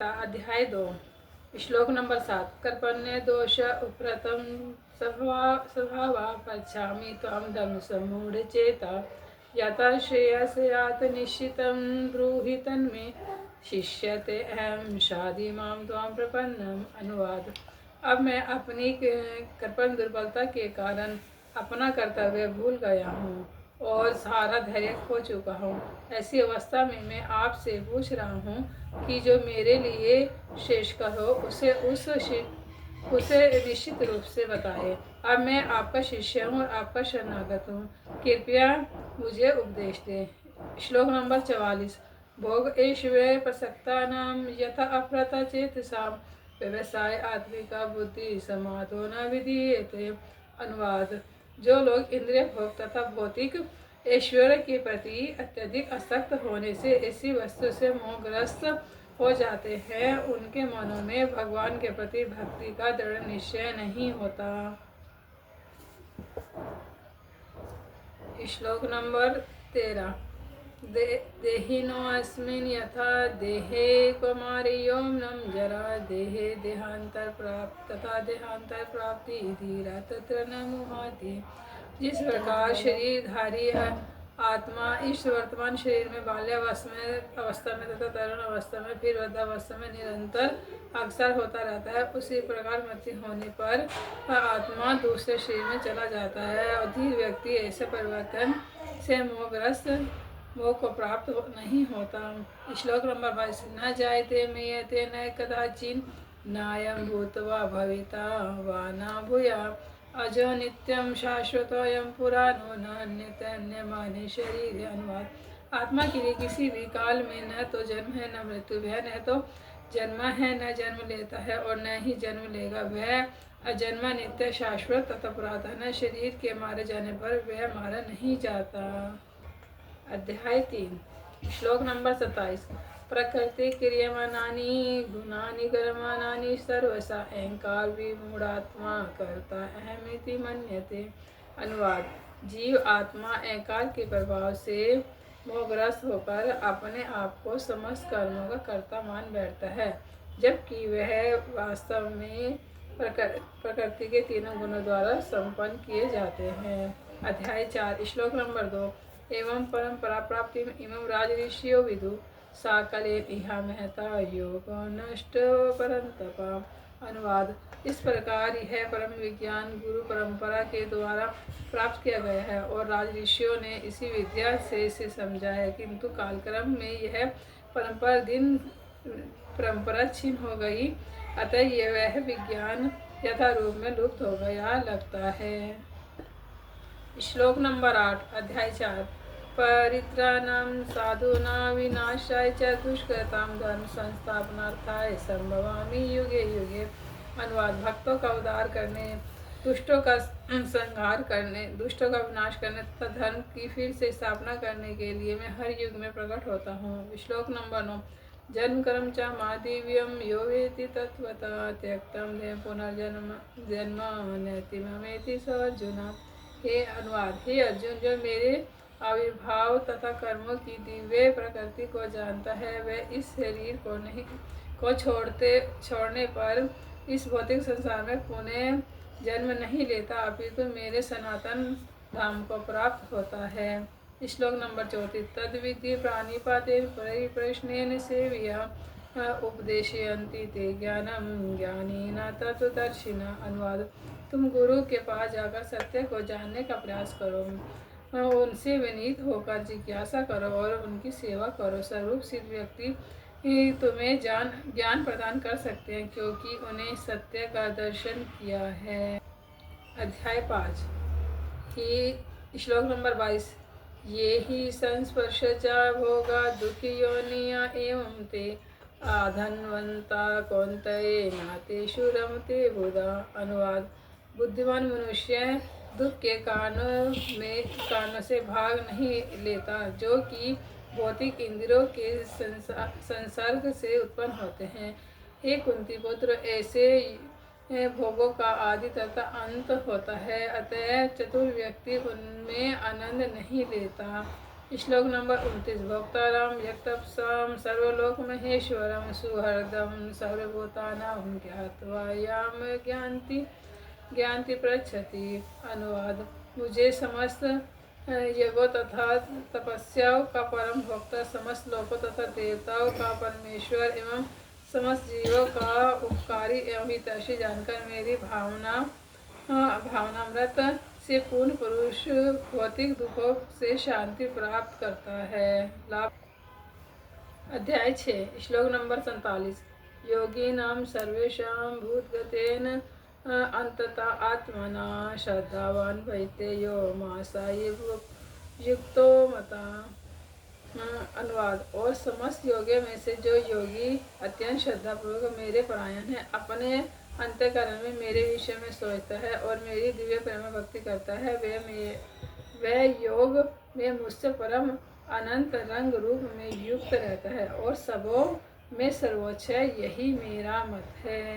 अध्याय 2 श्लोक नंबर 7 कर्पण्य दोष उपरतम स्वभावा पच्छामि त्वां धम्म सम्मूढ़ चेता यथा श्रेयस्यात् निश्चितं ब्रूहि तन्मे शिष्यते अहं शाधि मां त्वां प्रपन्नम। अनुवाद। अब मैं अपनी कृपण दुर्बलता के कारण अपना कर्तव्य भूल गया हूँ और सारा धैर्य खो चुका हूँ। ऐसी अवस्था में मैं आपसे पूछ रहा हूँ कि जो मेरे लिए श्रेष्ठकर हो उसे निश्चित रूप से बताए। अब मैं आपका शिष्य हूँ और आपका शरणागत हूँ, कृपया मुझे उपदेश दें। श्लोक नंबर 44 भोग ऐश्वर्य प्रसक्तानां यथा अप्रता चेतसां व्यवसाय आत्मिका बुद्धि समाधो न विधीयते। अनुवाद। जो लोग इंद्रिय भोग तथा भौतिक ऐश्वर्य के प्रति अत्यधिक आसक्त होने से ऐसी वस्तु से मोहग्रस्त हो जाते हैं, उनके मनों में भगवान के प्रति भक्ति का दृढ़ निश्चय नहीं होता। श्लोक नंबर 13 देहिनोऽस्मिन् यथा देहे कौमार्योऽम्नं जरा देहे देहांतर प्राप्त तथा देहांतर प्राप्ति धीरा तत्र न मुहाति। जिस प्रकार शरीरधारी आत्मा इस वर्तमान शरीर में बाल्यावस्था में तथा तरुण अवस्था में फिर वृद्धावस्था में निरंतर अग्रसर होता रहता है, उसी प्रकार मृत्यु होने पर आत्मा दूसरे शरीर में चला जाता है और धीर व्यक्ति ऐसे परिवर्तन से मोह को प्राप्त नहीं होता। श्लोक नंबर 22 न जायते मयते न कदाचिन नायं भूत्वा भविता वा न भूया अजो नित्यं शाश्वतोऽयं पुराणो नान्यतन्यमाने शरीरे। अनुवाद। आत्मा के लिए किसी भी काल में न तो जन्म है न मृत्यु, वह न तो जन्मा है न जन्म लेता है और न ही जन्म लेगा। वह अजन्मा नित्य शाश्वत तथा पुरातन शरीर के मारे जाने पर वह मारा नहीं जाता। अध्याय 3 श्लोक नंबर 27 प्रकृति क्रियमाणानि गुणानि कर्माणि सर्वसा अहंकार विमूढ़ात्मा कर्ता अहमिति मन्यते। अनुवाद। जीव आत्मा अहंकार के प्रभाव से मोहग्रस्त होकर अपने आप को समस्त कर्मों का कर्ता मान बैठता है, जबकि वह वास्तव में प्रकृति के तीनों गुणों द्वारा संपन्न किए जाते हैं। अध्याय 4 श्लोक नंबर 2 एवं परंपरा प्राप्ति इमं राजऋषियो विदु साकलेन इहा महता योगो नष्ट परंतपा। अनुवाद। इस प्रकार यह परम विज्ञान गुरु परंपरा के द्वारा प्राप्त किया गया है और राजऋषियों ने इसी विद्या से इसे समझा है, किंतु कालक्रम में यह परंपरा छिन्न हो गई, अतः यह वह विज्ञान यथा रूप में लुप्त हो गया लगता है। श्लोक नंबर 8 अध्याय 4 परित्राणां साधूनां विनाशाय च दुष्कृतां धर्म संस्थापनार्थाय संभवामि युगे युगे। अनुवाद। भक्तों का उद्धार करने, दुष्टों का संहार करने, दुष्टों का विनाश करने तथा धर्म की फिर से स्थापना करने के लिए मैं हर युग में प्रकट होता हूँ। श्लोक नंबर 9 जन्म कर्म च मादिव्यम यो वेति तत्वतः त्यक्तं देह पुनर्जन्म जन्म नैति ममेति स अर्जुन। हे अनुवाद। हे अर्जुन, जो मेरे आविर्भाव तथा कर्मों की दिव्य प्रकृति को जानता है, वह इस शरीर को छोड़ने पर इस भौतिक संसार में पुनः जन्म नहीं लेता, अपितु मेरे सनातन धाम को प्राप्त होता है। श्लोक नंबर 34 तद्विधि प्राणिपाते परिप्रश्नेन सेव्या उपदेशयन्ति ते ज्ञानम ज्ञानिना तत्त्वदर्शिना। अनुवाद। तुम गुरु के पास जाकर सत्य को जानने का प्रयास करो, उनसे विनीत होकर जिज्ञासा करो और उनकी सेवा करो। स्वरूप सिद्ध व्यक्ति तुम्हें ज्ञान प्रदान कर सकते हैं, क्योंकि उन्हें सत्य का दर्शन किया है। अध्याय 5 ही श्लोक नंबर 22 ये ही संस्पर्शजा भोगा दुखी योनिया एवं ते आधन्वंता कौन्तेय नातेषु रमते बुधा। अनुवाद। बुद्धिमान मनुष्य दुख के कारणों से भाग नहीं लेता, जो कि भौतिक इंद्रियों के संसर्ग से उत्पन्न होते हैं। हे कुंती पुत्र, ऐसे भोगों का आदि तथा अंत होता है, अतः चतुर व्यक्ति उनमें आनंद नहीं लेता। श्लोक नंबर 29। भोक्तारं यक्तप्सां सर्वलोक महेश्वरं सुहृदं सर्वभूतानां ज्ञात्वा याम ज्ञान्ति पृच्छति। अनुवाद। मुझे समस्त यज्ञों तथा तपस्याओं का परम भोक्ता, समस्त लोकों तथा देवताओं का परमेश्वर एवं समस्त जीवों का उपकारी एवं हितैषी जानकर मेरी भावनामृत से पूर्ण पुरुष भौतिक दुखों से शांति प्राप्त करता है। लाभ। अध्याय 6। श्लोक नंबर 47। योगिनां सर्वेषां भूतगतेन अंतता आत्मना श्रद्धावान भजते यो मासा युक्तो मता। अनुवाद। और समस्त योगियों में से जो योगी अत्यंत श्रद्धापूर्वक मेरे परायण है, अपने अंतःकरण में मेरे विषय में सोचता है और मेरी दिव्य प्रेम भक्ति करता है, वह योग में मुझसे परम अनंत रंग रूप में युक्त रहता है और सबों में सर्वोच्च है। यही मेरा मत है।